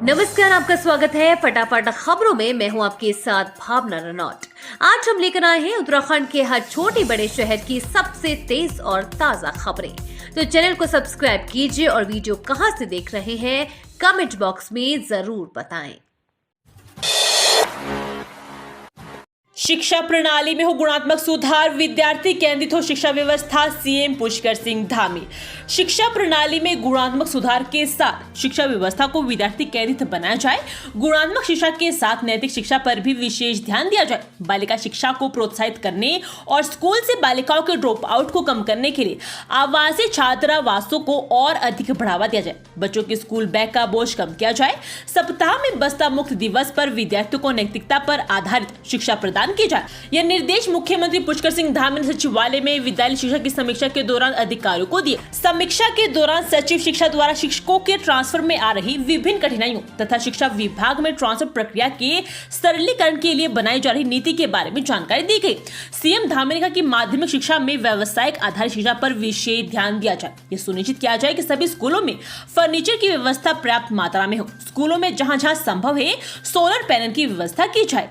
नमस्कार, आपका स्वागत है फटाफट खबरों में। मैं हूं आपके साथ भावना रनौत। आज हम लेकर आए हैं उत्तराखंड के हर छोटे बड़े शहर की सबसे तेज और ताजा खबरें। तो चैनल को सब्सक्राइब कीजिए और वीडियो कहां से देख रहे हैं कमेंट बॉक्स में जरूर बताएं। शिक्षा प्रणाली में हो गुणात्मक सुधार, विद्यार्थी केंद्रित हो शिक्षा व्यवस्था, सीएम पुष्कर सिंह धामी। शिक्षा प्रणाली में गुणात्मक सुधार के साथ शिक्षा व्यवस्था को विद्यार्थी केंद्रित बनाया जाए। गुणात्मक शिक्षा के साथ नैतिक शिक्षा पर भी विशेष ध्यान दिया जाए। बालिका शिक्षा को प्रोत्साहित करने और स्कूल से बालिकाओं के ड्रॉप आउट को कम करने के लिए आवासीय छात्रावासों को और अधिक बढ़ावा दिया जाए। बच्चों के स्कूल बैग का बोझ कम किया जाए। सप्ताह में बस्ता मुक्त दिवस पर विद्यार्थियों को नैतिकता पर आधारित शिक्षा प्रदान की जाए। यह निर्देश मुख्यमंत्री पुष्कर सिंह धामी ने सचिवालय में विद्यालय शिक्षा की समीक्षा के दौरान अधिकारियों को दिए। समीक्षा के दौरान सचिव शिक्षा द्वारा शिक्षकों के ट्रांसफर में आ रही विभिन्न कठिनाइयों तथा शिक्षा विभाग में ट्रांसफर प्रक्रिया के सरलीकरण के लिए बनाई जा रही नीति के बारे में जानकारी दी गई। सीएम धामी ने कहा कि माध्यमिक शिक्षा में व्यावसायिक आधारित शिक्षा पर विशेष ध्यान दिया जाए। यह सुनिश्चित किया जाए कि सभी स्कूलों में फर्नीचर की व्यवस्था पर्याप्त मात्रा में हो। स्कूलों में जहां जहां संभव है सोलर पैनल की व्यवस्था की जाए।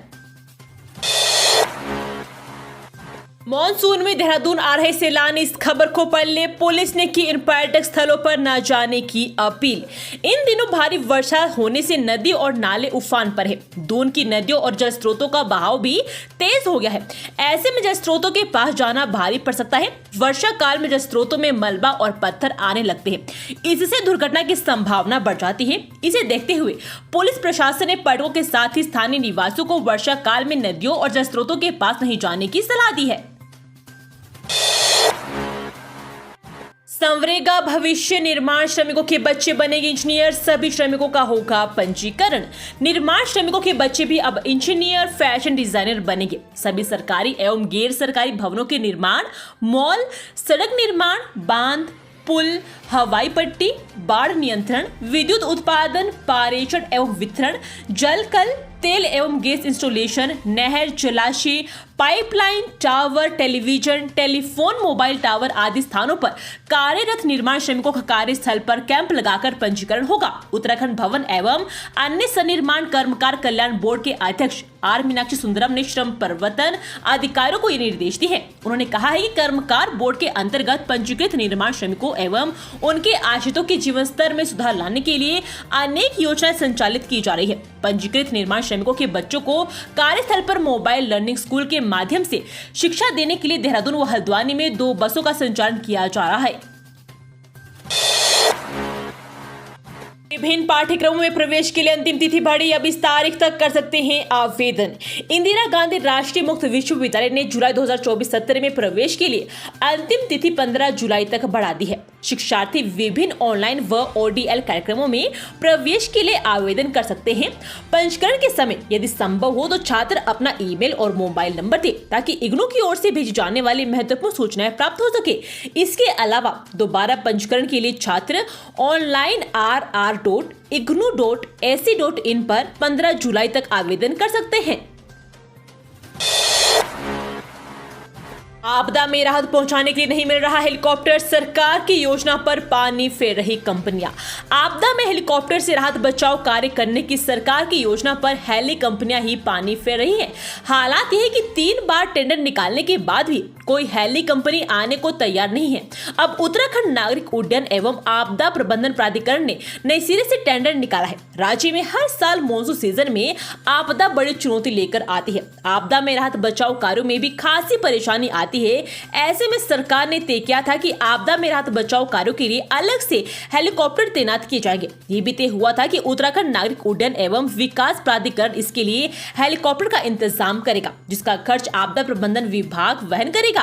मॉनसून में देहरादून आ रहे सैलानी, इस खबर को पढ़ ले। पुलिस ने की इन पर्यटक स्थलों पर न जाने की अपील। इन दिनों भारी वर्षा होने से नदी और नाले उफान पर है। दून की नदियों और जल स्रोतों का बहाव भी तेज हो गया है। ऐसे में जल स्रोतों के पास जाना भारी पड़ सकता है। वर्षा काल में जल स्रोतों में मलबा और पत्थर आने लगते हैं। इससे दुर्घटना की संभावना बढ़ जाती है। इसे देखते हुए पुलिस प्रशासन ने पर्यटकों के साथ ही स्थानीय निवासियों को वर्षा काल में नदियों और जल स्रोतों के पास नहीं जाने की सलाह दी है। संवरेगा भविष्य, निर्माण श्रमिकों के बच्चे बनेंगे इंजीनियर, सभी श्रमिकों का होगा पंजीकरण। निर्माण श्रमिकों के बच्चे भी अब इंजीनियर, फैशन डिजाइनर बनेंगे। सभी सरकारी एवं गैर सरकारी भवनों के निर्माण, मॉल, सड़क निर्माण, बांध, पुल, हवाई पट्टी, बाढ़ नियंत्रण, विद्युत उत्पादन, पारेषण एवं वितरण, जल कल, तेल एवं गैस इंस्टॉलेशन, नहर, जलाशय, pipeline, tower, television, telephone, mobile tower आदि स्थानों पर कार्यरत निर्माण श्रमिकों का कार्यस्थल पर कैंप लगाकर पंजीकरण होगा। उत्तराखंड भवन एवं अन्य सनिर्माण कर्मकार कल्याण बोर्ड के अध्यक्ष आर मीनाक्षी सुंदरम ने श्रम प्रवर्तन अधिकारियों को ये निर्देश दिए हैं। उन्होंने कहा है कि कर्मकार बोर्ड के अंतर्गत पंजीकृत निर्माण श्रमिकों एवं उनके आश्रितों के जीवन स्तर में सुधार लाने के लिए अनेक योजनाएं संचालित की जा रही है। पंजीकृत निर्माण श्रमिकों के बच्चों को कार्यस्थल पर मोबाइल लर्निंग स्कूल के माध्यम से शिक्षा देने के लिए देहरादून व हल्द्वानी में 2 बसों का संचालन किया जा रहा है। विभिन्न पाठ्यक्रमों में प्रवेश के लिए अंतिम तिथि बढ़ी, अब इस तारीख तक कर सकते हैं आवेदन। इंदिरा गांधी राष्ट्रीय मुक्त विश्वविद्यालय ने जुलाई 2024 सत्र में प्रवेश के लिए अंतिम तिथि 15 जुलाई तक बढ़ा दी है। शिक्षार्थी विभिन्न ऑनलाइन व ओडीएल कार्यक्रमों में प्रवेश के लिए आवेदन कर सकते हैं। पंजीकरण के समय यदि संभव हो तो छात्र अपना ईमेल और मोबाइल नंबर दे ताकि इग्नू की ओर से भेजी जाने वाली महत्वपूर्ण सूचनाएं प्राप्त हो सके। इसके अलावा दोबारा पंजीकरण के लिए छात्र ऑनलाइन rr.ignu.ac.in पर 15 जुलाई तक आवेदन कर सकते हैं। आपदा में राहत पहुंचाने के लिए नहीं मिल रहा हेलीकॉप्टर, सरकार की योजना पर पानी फेर रही कंपनियां। आपदा में हेलीकॉप्टर से राहत बचाव कार्य करने की सरकार की योजना पर हेली कंपनियां ही पानी फेर रही हैं। हालात यह है कि 3 बार टेंडर निकालने के बाद भी कोई हेली कंपनी आने को तैयार नहीं है। अब उत्तराखंड नागरिक उड्डयन एवं आपदा प्रबंधन प्राधिकरण ने नए सिरे से टेंडर निकाला है। राज्य में हर साल मानसून सीजन में आपदा बड़ी चुनौती लेकर आती है। आपदा में राहत बचाव कार्यों में भी खासी परेशानी आती है। ऐसे में सरकार ने तय किया था कि आपदा में राहत बचाव कार्यों के लिए अलग से हेलीकॉप्टर तैनात किए जाएंगे। ये भी तय हुआ था कि उत्तराखंड नागरिक उड्डयन एवं विकास प्राधिकरण इसके लिए हेलीकॉप्टर का इंतजाम करेगा, जिसका खर्च आपदा प्रबंधन विभाग वहन करेगा।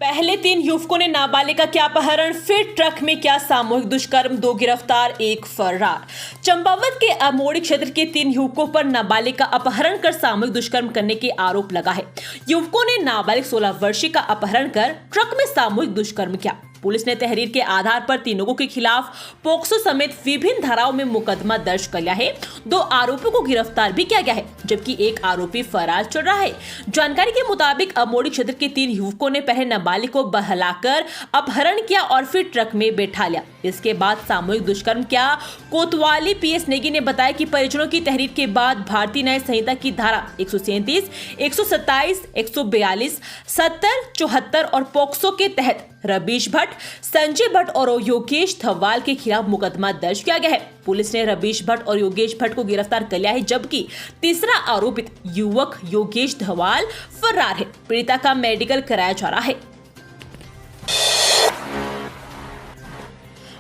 पहले 3 युवकों ने नाबालिगा किया अपहरण, फिर ट्रक में किया सामूहिक दुष्कर्म, 2 गिरफ्तार, 1 फरार। चंपावत के अमोड़ी क्षेत्र के 3 युवकों पर नाबालिग का अपहरण कर सामूहिक दुष्कर्म करने के आरोप लगा है। युवकों ने नाबालिग 16 वर्षीय का अपहरण कर ट्रक में सामूहिक दुष्कर्म किया। पुलिस ने तहरीर के आधार पर 3 लोगों के खिलाफ पोक्सो समेत विभिन्न धाराओं में मुकदमा दर्ज कर लिया है। 2 आरोपियों को गिरफ्तार भी किया गया है, जबकि एक आरोपी फरार चल रहा है। जानकारी के मुताबिक अमोड़ी क्षेत्र के 3 युवकों ने पहले नाबालिग को बहलाकर अपहरण किया और फिर ट्रक में बैठा लिया। इसके बाद सामूहिक दुष्कर्म किया। कोतवाली पीएस नेगी ने बताया कि परिजनों की तहरीर के बाद भारतीय न्याय संहिता की धारा 137, 127, 142, 70, 74 और पोक्सो के तहत रबीश भट्ट, संजय भट्ट और योगेश धवाल के खिलाफ मुकदमा दर्ज किया गया है। पुलिस ने रबीश भट्ट और योगेश भट्ट को गिरफ्तार कर लिया है, जबकि तीसरा आरोपित युवक योगेश धवाल फरार है। पीड़िता का मेडिकल कराया जा रहा है।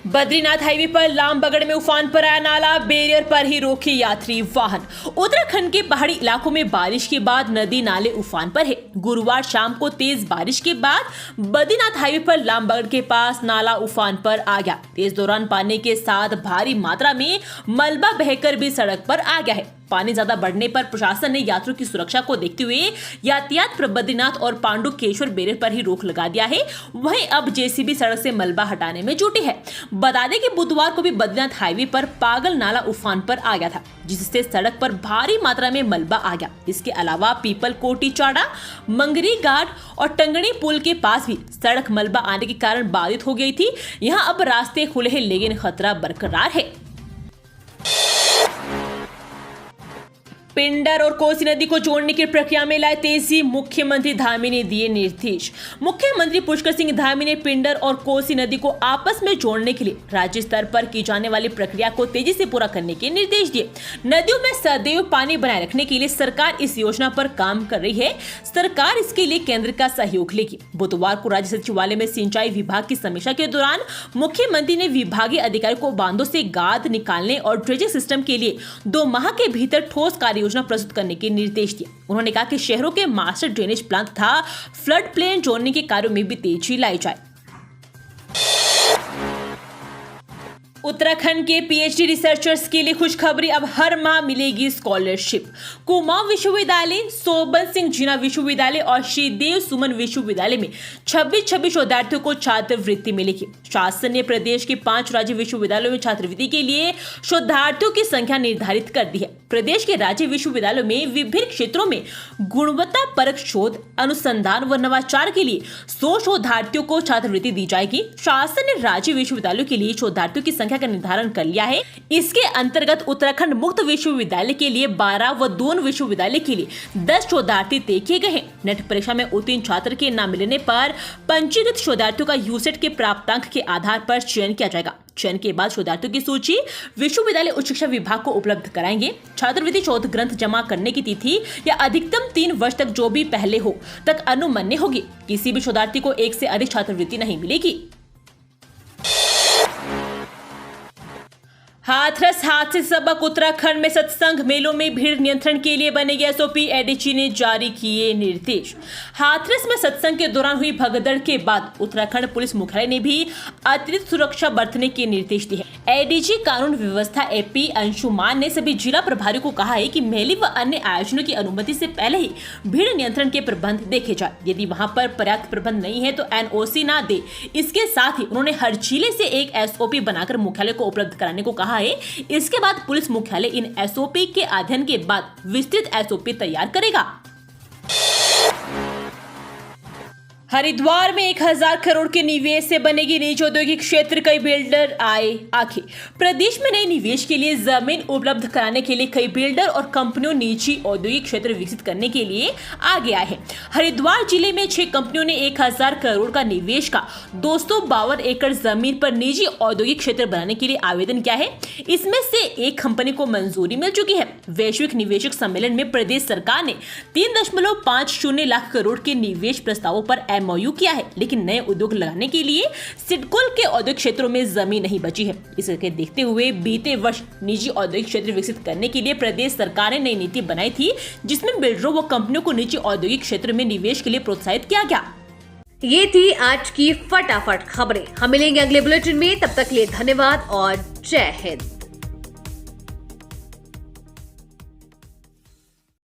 बद्रीनाथ हाईवे पर लामबगड़ में उफान पर आया नाला, बैरियर पर ही रोके यात्री वाहन। उत्तराखंड के पहाड़ी इलाकों में बारिश के बाद नदी नाले उफान पर है। गुरुवार शाम को तेज बारिश के बाद बद्रीनाथ हाईवे पर लामबगड़ के पास नाला उफान पर आ गया। तेज दौरान पानी के साथ भारी मात्रा में मलबा बहकर भी सड़क पर आ गया है। पानी ज्यादा बढ़ने पर प्रशासन ने यात्रियों की सुरक्षा को देखते हुए यातायात पर बद्रीनाथ और पांडुकेश्वर बैरियर पर ही रोक लगा दिया है। वहीं अब जेसीबी सड़क से मलबा हटाने में जुटी है। बता दें कि बुधवार को भी बद्रीनाथ हाईवे पर पागल नाला उफान पर आ गया था, जिससे सड़क पर भारी मात्रा में मलबा आ गया। इसके अलावा पीपल कोटी चाड़ा, मंगरी घाट और टंगड़ी पुल के पास भी सड़क मलबा आने के कारण बाधित हो गई थी। यहाँ अब रास्ते खुले हैं, लेकिन खतरा बरकरार है। पिंडर और कोसी नदी को जोड़ने की प्रक्रिया में लाए तेजी, मुख्यमंत्री धामी ने दिए निर्देश। मुख्यमंत्री पुष्कर सिंह धामी ने पिंडर और कोसी नदी को आपस में जोड़ने के लिए राज्य स्तर पर की जाने वाली प्रक्रिया को तेजी से पूरा करने के निर्देश दिए। नदियों में सदैव पानी बनाए रखने के लिए सरकार इस योजना पर काम कर रही है। सरकार इसके लिए केंद्र का सहयोग लेगी। बुधवार को राज्य सचिवालय में सिंचाई विभाग की समीक्षा के दौरान मुख्यमंत्री ने विभागीय अधिकारियों को बांधों से गाद निकालने और ड्रेजिंग सिस्टम के लिए 2 माह के भीतर ठोस कार्य योजना प्रस्तुत करने के निर्देश दिए। उन्होंने कहा कि शहरों के मास्टर ड्रेनेज प्लान तथा फ्लड प्लेन जोड़ने के कार्यों में भी तेजी लाई जाए। उत्तराखंड के पीएचडी रिसर्चर्स के लिए खुशखबरी, अब हर माह मिलेगी स्कॉलरशिप। कुमाऊं विश्वविद्यालय, सोबन सिंह जीना विश्वविद्यालय और श्रीदेव सुमन विश्वविद्यालय में 26 शोधार्थियों को छात्रवृत्ति मिलेगी। शासन ने प्रदेश के 5 राज्य विश्वविद्यालयों में छात्रवृत्ति के लिए शोधार्थियों की संख्या निर्धारित कर दी है। प्रदेश के राज्य विश्वविद्यालयों में विभिन्न क्षेत्रों में गुणवत्ता परक शोध, अनुसंधान व नवाचार के लिए 100 शोधार्थियों को छात्रवृत्ति दी जाएगी। शासन ने राज्य विश्वविद्यालयों के लिए शोधार्थियों की संख्या का निर्धारण कर लिया है। इसके अंतर्गत उत्तराखंड मुक्त विश्वविद्यालय के लिए 12 व दून विश्वविद्यालय के लिए 10 शोधार्थी तय किए गए हैं। नेट परीक्षा में उत्तीर्ण छात्र के न मिलने पर पंजीकृत शोधार्थियों का यूसेट के प्राप्तांक के आधार पर चयन किया जाएगा। चयन के बाद शोधार्थियों की सूची विश्वविद्यालय उच्च शिक्षा विभाग को उपलब्ध कराएंगे। छात्रवृत्ति शोध ग्रंथ जमा करने की तिथि या अधिकतम 3 वर्ष तक जो भी पहले हो तक अनुमन्य होगी। किसी भी शोधार्थी को 1 से अधिक छात्रवृत्ति नहीं मिलेगी। हाथरस हादसे सबक, उत्तराखंड में सत्संग मेलों में भीड़ नियंत्रण के लिए बनेगी एसओपी, एडीजी ने जारी किए निर्देश। हाथरस में सत्संग के दौरान हुई भगदड़ के बाद उत्तराखंड पुलिस मुख्यालय ने भी अतिरिक्त सुरक्षा बरतने के निर्देश दिए हैं। एडीजी कानून व्यवस्था एपी अंशुमान ने सभी जिला प्रभारियों को कहा है कि मेले व अन्य आयोजनों की अनुमति से पहले ही भीड़ नियंत्रण के प्रबंध देखे जाए। यदि वहां पर पर्याप्त प्रबंध नहीं है तो एनओसी न दे। इसके साथ ही उन्होंने हर जिले से एक एसओपी बनाकर मुख्यालय को उपलब्ध कराने को कहा है। इसके बाद पुलिस मुख्यालय इन एसओपी के अध्ययन के बाद विस्तृत एसओपी तैयार करेगा। हरिद्वार में 1000 करोड़ के निवेश से बनेगी निजी औद्योगिक क्षेत्र, कई बिल्डर आए आगे। प्रदेश में नए निवेश के लिए जमीन उपलब्ध कराने के लिए कई बिल्डर और कंपनियों निजी औद्योगिक क्षेत्र विकसित करने के लिए आगे आए हैं। हरिद्वार जिले में 6 कंपनियों ने 1000 करोड़ का निवेश का 252 एकड़ जमीन पर निजी औद्योगिक क्षेत्र बनाने के लिए आवेदन किया है। इसमें से एक कंपनी को मंजूरी मिल चुकी है। वैश्विक निवेशक सम्मेलन में प्रदेश सरकार ने 3.50 लाख करोड़ के निवेश प्रस्तावों पर एमओयू किया है, लेकिन नए उद्योग लगाने के लिए सिडकुल के औद्योगिक क्षेत्रों में जमीन नहीं बची है। इसके देखते हुए बीते वर्ष निजी औद्योगिक क्षेत्र विकसित करने के लिए प्रदेश सरकार ने नई नीति बनाई थी, जिसमें बिल्डरों व कंपनियों को निजी औद्योगिक क्षेत्र में निवेश के लिए प्रोत्साहित किया गया। ये थी आज की फटाफट खबरें। हम मिलेंगे अगले बुलेटिन में, तब तक के लिए धन्यवाद और जय हिंद।